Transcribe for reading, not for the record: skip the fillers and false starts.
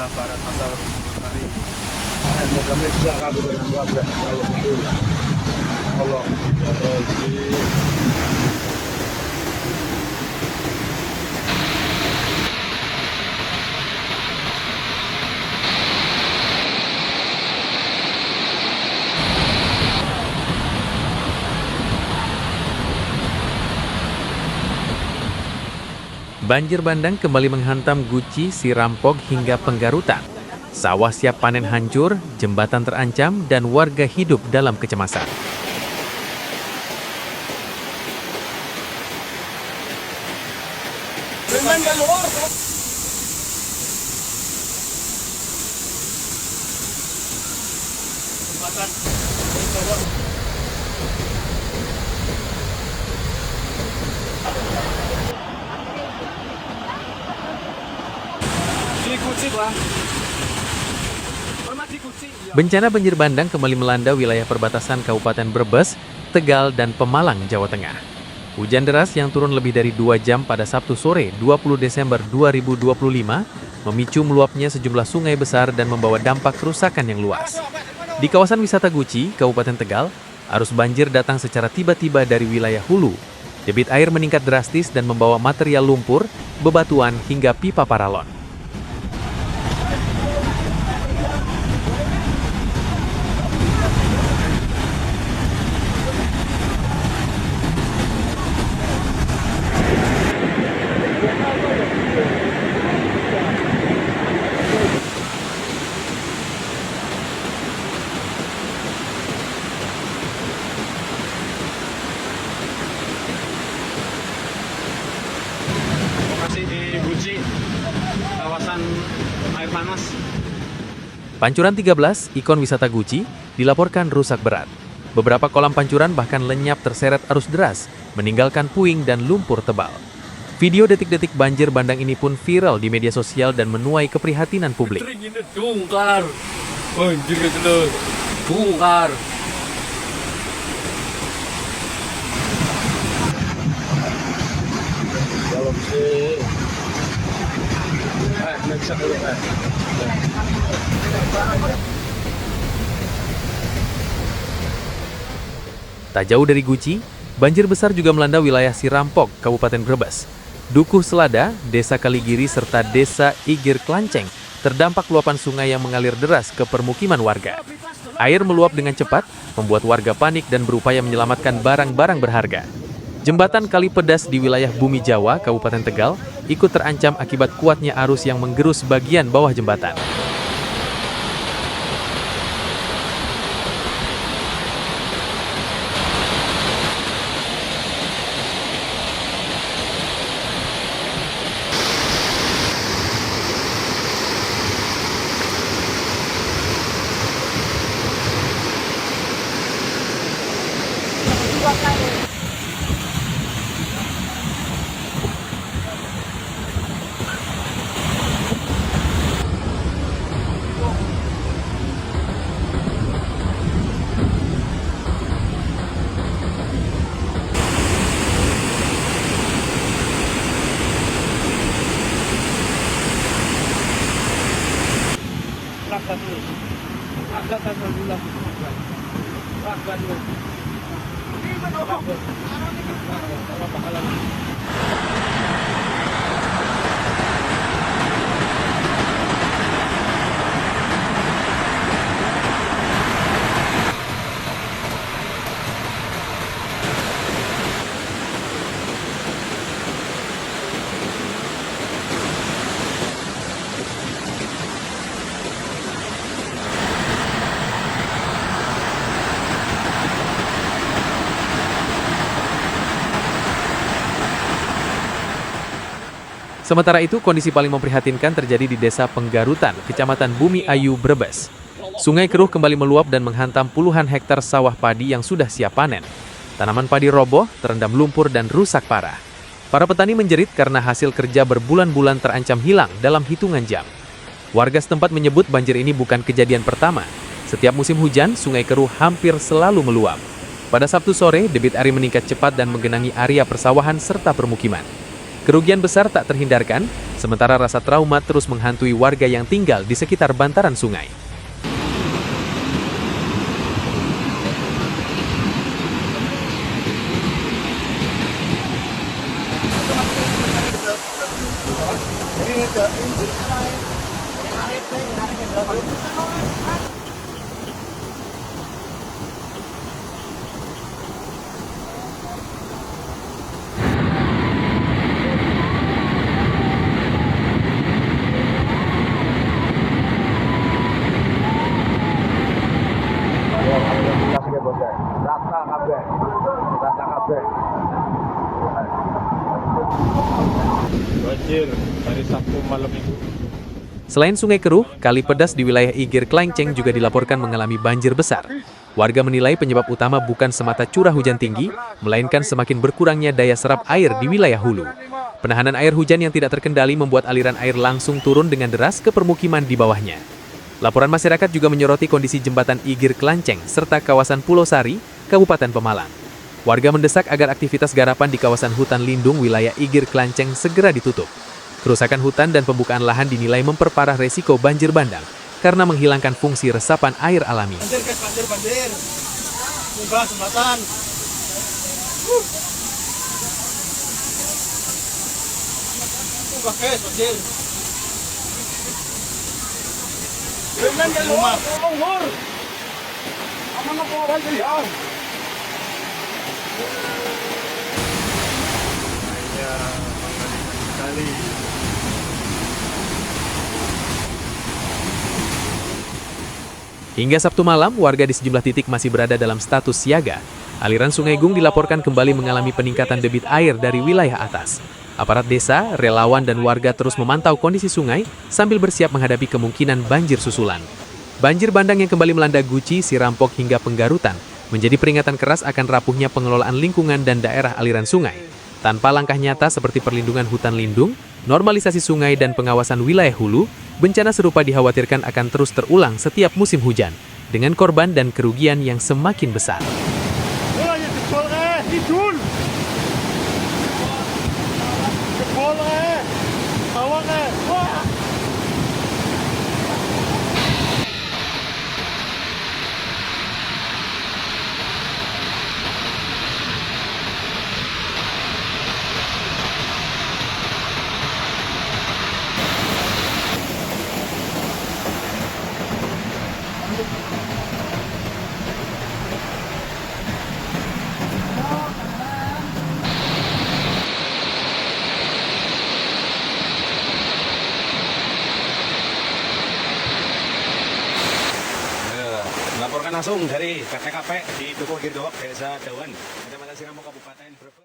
sebelah barat pasar Sari. Kami bisa kabur dengan 12 kalau itu. Allah, Banjir bandang kembali menghantam Guci, Sirampok hingga Penggarutan. Sawah siap panen hancur, jembatan terancam, dan warga hidup dalam kecemasan. Bencana banjir bandang kembali melanda wilayah perbatasan Kabupaten Brebes, Tegal, dan Pemalang, Jawa Tengah. Hujan deras yang turun lebih dari 2 jam pada Sabtu sore 20 Desember 2025 memicu meluapnya sejumlah sungai besar dan membawa dampak kerusakan yang luas. Di kawasan wisata Guci, Kabupaten Tegal, arus banjir datang secara tiba-tiba dari wilayah hulu. Debit air meningkat drastis dan membawa material lumpur, bebatuan, hingga pipa paralon. Lokasi di Guci, kawasan air panas. Pancuran 13, ikon wisata Guci, dilaporkan rusak berat. Beberapa kolam pancuran bahkan lenyap terseret arus deras, meninggalkan puing dan lumpur tebal. Video detik-detik banjir bandang ini pun viral di media sosial dan menuai keprihatinan publik. Dungkar, banjir gitu, dungkar. kalau si bisa dulu Tak jauh dari Guci, banjir besar juga melanda wilayah Sirampok, Kabupaten Brebes. Dukuh Selada, Desa Kaligiri, serta Desa Igir Klanceng terdampak luapan sungai yang mengalir deras ke permukiman warga. Air meluap dengan cepat, membuat warga panik dan berupaya menyelamatkan barang-barang berharga. Jembatan Kali Pedas di wilayah Bumi Jawa, Kabupaten Tegal, ikut terancam akibat kuatnya arus yang menggerus bagian bawah jembatan. Sementara itu, kondisi paling memprihatinkan terjadi di Desa Penggarutan, Kecamatan Bumi Ayu, Brebes. Sungai keruh kembali meluap dan menghantam puluhan hektar sawah padi yang sudah siap panen. Tanaman padi roboh, terendam lumpur, dan rusak parah. Para petani menjerit karena hasil kerja berbulan-bulan terancam hilang dalam hitungan jam. Warga setempat menyebut banjir ini bukan kejadian pertama. Setiap musim hujan, sungai keruh hampir selalu meluap. Pada Sabtu sore, debit air meningkat cepat dan menggenangi area persawahan serta permukiman. Kerugian besar tak terhindarkan, sementara rasa trauma terus menghantui warga yang tinggal di sekitar bantaran sungai. Banjir dari Sabtu malam Minggu. Selain Sungai Keruh, Kali Pedas di wilayah Igir Kelenceng juga dilaporkan mengalami banjir besar. Warga menilai penyebab utama bukan semata curah hujan tinggi, melainkan semakin berkurangnya daya serap air di wilayah hulu. Penahanan air hujan yang tidak terkendali membuat aliran air langsung turun dengan deras ke permukiman di bawahnya. Laporan masyarakat juga menyoroti kondisi jembatan Igir Kelenceng serta kawasan Pulau Sari, Kabupaten Pemalang. Warga mendesak agar aktivitas garapan di kawasan hutan lindung wilayah Igir Kelenceng segera ditutup. Kerusakan hutan dan pembukaan lahan dinilai memperparah resiko banjir bandang karena menghilangkan fungsi resapan air alami. Banjir. Buka jembatan. Buka banjir. Dengan ya rumah. Ngor. Aman apa aja ya. Hingga Sabtu malam, warga di sejumlah titik masih berada dalam status siaga. Aliran Sungai Gung dilaporkan kembali mengalami peningkatan debit air dari wilayah atas. Aparat desa, relawan, dan warga terus memantau kondisi sungai sambil bersiap menghadapi kemungkinan banjir susulan. Banjir bandang yang kembali melanda Guci, Sirampok, hingga Penggarutan menjadi peringatan keras akan rapuhnya pengelolaan lingkungan dan daerah aliran sungai. Tanpa langkah nyata seperti perlindungan hutan lindung, normalisasi sungai, dan pengawasan wilayah hulu, bencana serupa dikhawatirkan akan terus terulang setiap musim hujan, dengan korban dan kerugian yang semakin besar. Melaporkan langsung dari KTKP di Dukuh Girdowo, Desa Dawan, Kecamatan Sirampok, Kabupaten Brebes.